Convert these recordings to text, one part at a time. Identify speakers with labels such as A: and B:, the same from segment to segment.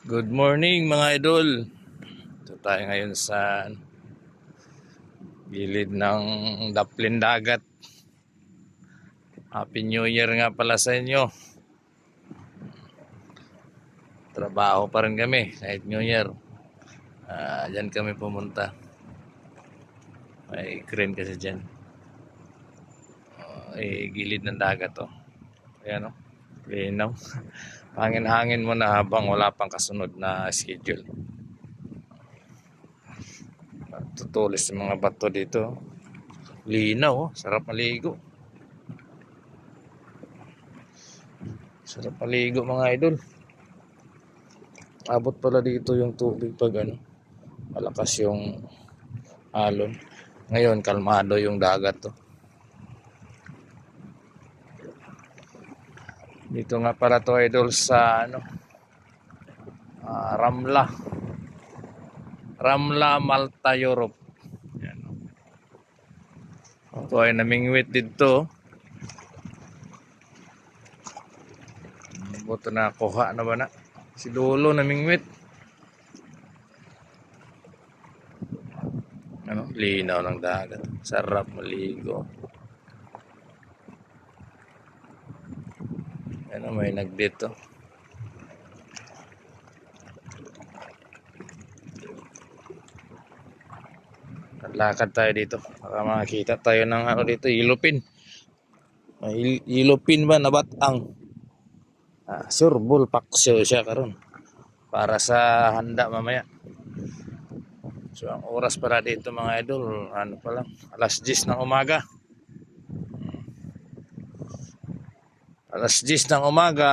A: Good morning mga idol. Ito tayo ngayon sa gilid ng Daplin Dagat. Happy New Year nga pala sa inyo. Trabaho pa rin kami kahit New Year. Diyan kami pumunta. May crane kasi dyan. Gilid ng dagat oh. Ayan oh. Linaw. Hangin-hangin mo na habang wala pang kasunod na schedule. Tutulis yung mga bato dito. Linaw oh. Sarap maligo. Sarap maligo mga idol. Abot pala dito yung tubig pag malakas yung alon. Ngayon kalmado yung dagat to. Dito nga pala to idol sa Ramla, Malta, Europe. Yan. Ito ay namingwit dito. Buto na kuha na ba na? Si Lolo namingwit. Linaw ng dagat. Sarap maligo. May nagdito. Lakad tayo dito. Baka makakita tayo ng dito, ilupin. May ilupin ba na batang? Surbol paksyo siya karon para sa handa mamaya. So ang oras para dito mga idol, pa lang, alas 10 ng umaga. Alas 10 ng umaga.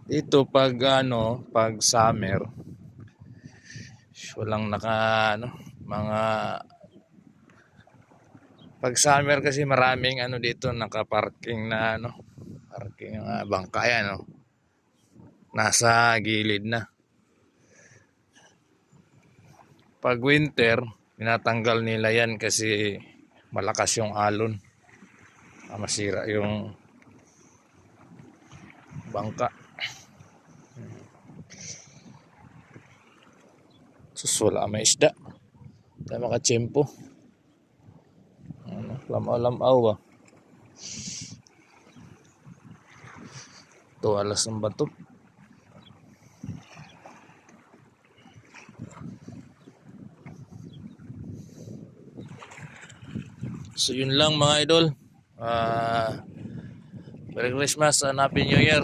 A: Dito pag summer, walang mga pag summer kasi maraming dito naka-parking na parking bangka yan nasa gilid na. Pag winter, tinatanggal nila yan kasi malakas yung alon. Masira yung bangka. Sus, wala may isda. Tayo makachempo. Lamaw-lamaw ba? Ito, alas ng bato. So yun lang mga idol. Merry Christmas and Happy New Year.